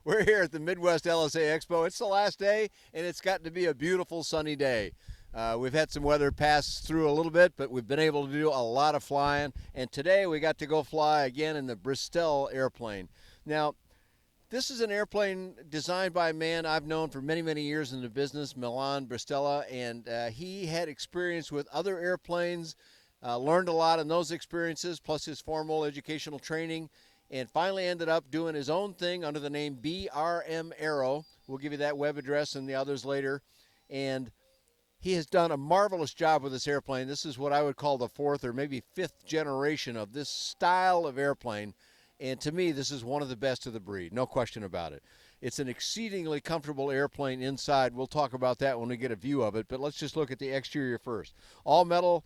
We're here at the Midwest LSA Expo. It's the last day, and it's gotten to be a beautiful sunny day. We've had some weather pass through a little bit, but we've been able to do a lot of flying. And today we got to go fly again in the Bristell airplane. Now, this is an airplane designed by a man I've known for many, many years in the business, Milan Bristell, and he had experience with other airplanes, learned a lot in those experiences, plus his formal educational training, and finally ended up doing his own thing under the name BRM Aero. We'll give you that web address and the others later. And he has done a marvelous job with this airplane. This is what I would call the fourth or maybe fifth generation of this style of airplane. And to me, this is one of the best of the breed, no question about it. It's an exceedingly comfortable airplane inside. We'll talk about that when we get a view of it, but let's just look at the exterior first. All metal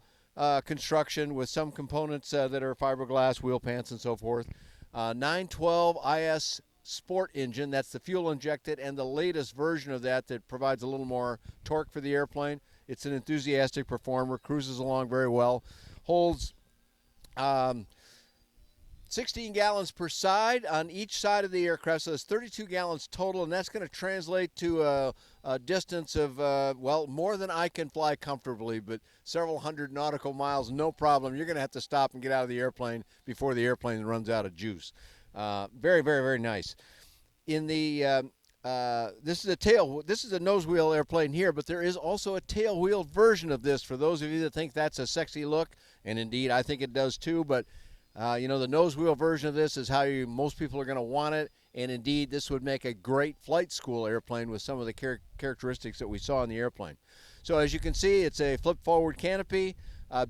construction with some components that are fiberglass, wheel pants, and so forth. 912 IS Sport engine, that's the fuel injected, and the latest version of that provides a little more torque for the airplane. It's an enthusiastic performer, cruises along very well, holds 16 gallons per side on each side of the aircraft, so it's 32 gallons total, and that's going to translate to a distance of, well, more than I can fly comfortably, but several hundred nautical miles, no problem. You're going to have to stop and get out of the airplane before the airplane runs out of juice. Very, very, very nice. In the this is a nose wheel airplane here, but there is also a tail wheel version of this for those of you that think that's a sexy look, and indeed I think it does too, but you know, the nose wheel version of this is how most people are going to want it, and indeed this would make a great flight school airplane with some of the characteristics that we saw in the airplane. So as you can see, it's a flip forward canopy,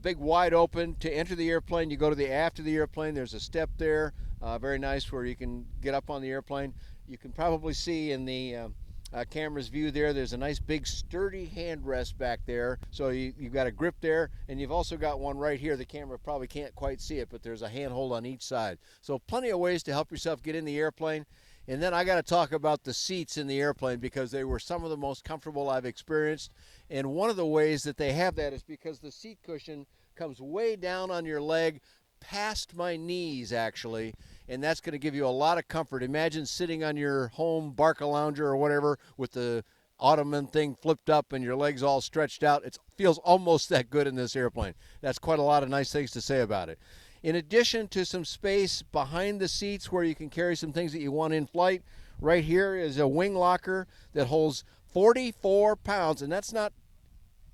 big wide open. To enter the airplane, you go to the aft of the airplane. There's a step there, very nice, where you can get up on the airplane. You can probably see in the camera's view there's a nice big sturdy handrest back there, so you've got a grip there, and you've also got one right here. The camera probably can't quite see it, but there's a handhold on each side, so plenty of ways to help yourself get in the airplane. And then I got to talk about the seats in the airplane, because they were some of the most comfortable I've experienced, and one of the ways that they have that is because the seat cushion comes way down on your leg, past my knees actually, and that's going to give you a lot of comfort. Imagine sitting on your home Barcalounger or whatever with the ottoman thing flipped up and your legs all stretched out. It feels almost that good in this airplane. That's quite a lot of nice things to say about it. In addition to some space behind the seats where you can carry some things that you want in flight, right here is a wing locker that holds 44 pounds, and that's not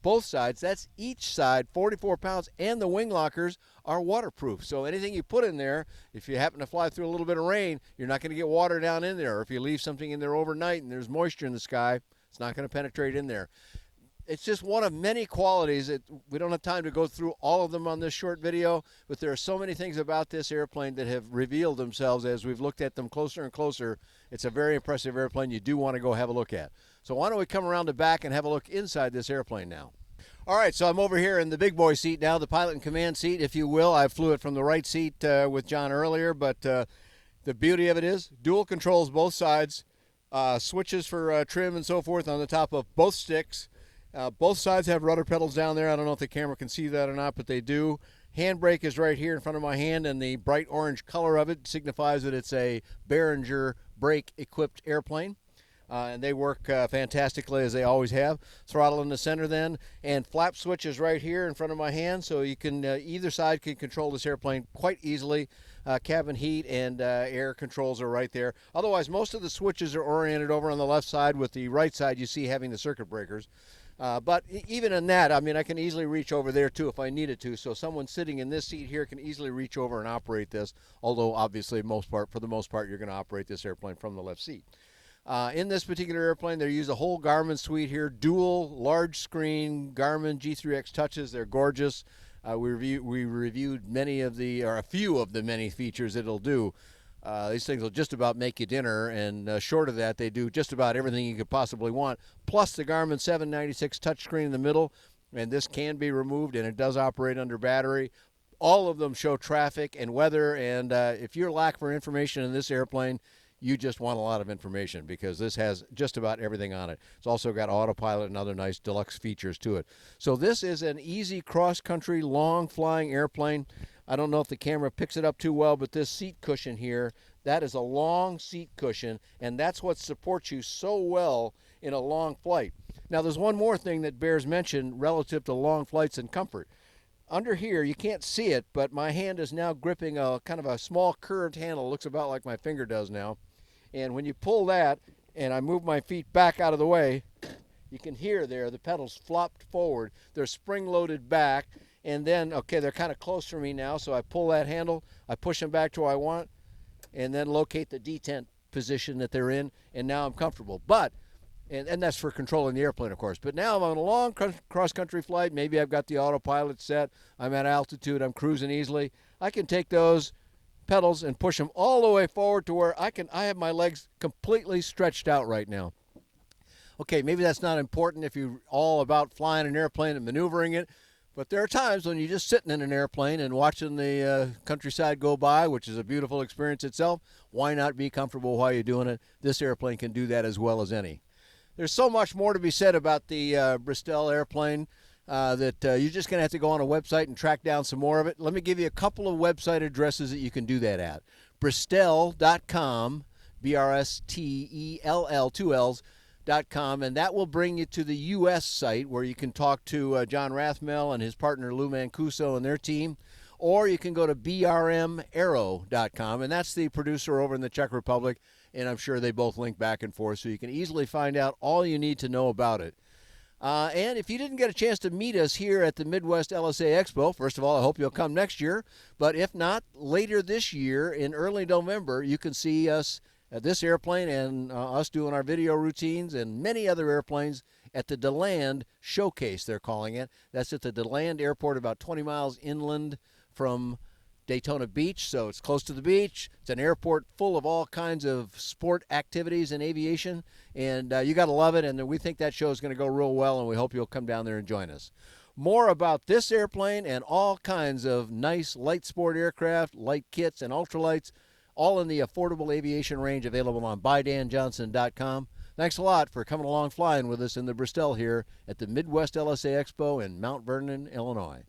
both sides, that's each side, 44 pounds, and the wing lockers are waterproof. So anything you put in there, if you happen to fly through a little bit of rain, you're not going to get water down in there. Or if you leave something in there overnight and there's moisture in the sky, it's not going to penetrate in there. It's just one of many qualities that we don't have time to go through all of them on this short video, but there are so many things about this airplane that have revealed themselves as we've looked at them closer and closer. It's a very impressive airplane you do want to go have a look at. So why don't we come around the back and have a look inside this airplane now. All right, so I'm over here in the big boy seat now, the pilot and command seat, if you will. I flew it from the right seat with John earlier, but the beauty of it is dual controls both sides, switches for trim and so forth on the top of both sticks. Both sides have rudder pedals down there. I don't know if the camera can see that or not, but they do. Handbrake is right here in front of my hand, and the bright orange color of it signifies that it's a Behringer brake-equipped airplane. And they work fantastically, as they always have. Throttle in the center then, and flap switch is right here in front of my hand, so you can either side can control this airplane quite easily. Cabin heat and air controls are right there. Otherwise, most of the switches are oriented over on the left side, with the right side you see having the circuit breakers. But even in that, I mean, I can easily reach over there too if I needed to. So someone sitting in this seat here can easily reach over and operate this, although obviously for the most part, you're going to operate this airplane from the left seat. In this particular airplane, they use a whole Garmin suite here, dual large screen Garmin G3X touches. They're gorgeous. We reviewed many of or a few of the many features it'll do. These things will just about make you dinner, and short of that, they do just about everything you could possibly want, plus the Garmin 796 touchscreen in the middle, and this can be removed, and it does operate under battery. All of them show traffic and weather, and if you're lack for information in this airplane, you just want a lot of information, because this has just about everything on it. It's also got autopilot and other nice deluxe features to it. So this is an easy cross-country, long-flying airplane. I don't know if the camera picks it up too well, but this seat cushion here That is a long seat cushion, and that's what supports you so well in a long flight. Now, there's one more thing that bears mention relative to long flights and comfort. Under here, you can't see it, but my hand is now gripping a kind of a small curved handle. It looks about like my finger does now. And when you pull that, and I move my feet back out of the way, you can hear there the pedals flopped forward. They're spring-loaded back, and then, okay, they're kind of close for me now, so I pull that handle, I push them back to where I want, and then locate the detent position that they're in, and now I'm comfortable. But, and that's for controlling the airplane, of course. But now I'm on a long cross-country flight. Maybe I've got the autopilot set. I'm at altitude. I'm cruising easily. I can take those pedals and push them all the way forward to where I have my legs completely stretched out right now. Okay, maybe that's not important if you're all about flying an airplane and maneuvering it, but there are times when you're just sitting in an airplane and watching the countryside go by, which is a beautiful experience itself. Why not be comfortable while you're doing it? This airplane can do that as well as any. There's so much more to be said about the Bristell airplane that you're just going to have to go on a website and track down some more of it. Let me give you a couple of website addresses that you can do that at. Bristell.com, Brstell, 2 L's, .com, and that will bring you to the U.S. site where you can talk to John Rathmel and his partner Lou Mancuso and their team, or you can go to brmaero.com, and that's the producer over in the Czech Republic, and I'm sure they both link back and forth, so you can easily find out all you need to know about it. And if you didn't get a chance to meet us here at the Midwest LSA Expo, first of all, I hope you'll come next year, but if not, later this year in early November, you can see us at this airplane and us doing our video routines and many other airplanes at the DeLand Showcase, they're calling it. That's at the DeLand Airport, about 20 miles inland from Daytona Beach, so it's close to the beach. It's an airport full of all kinds of sport activities and aviation, and you got to love it, and we think that show is going to go real well, and we hope you'll come down there and join us. More about this airplane and all kinds of nice light sport aircraft, light kits, and ultralights, all in the affordable aviation range, available on buydanjohnson.com. Thanks a lot for coming along flying with us in the Bristell here at the Midwest LSA Expo in Mount Vernon, Illinois.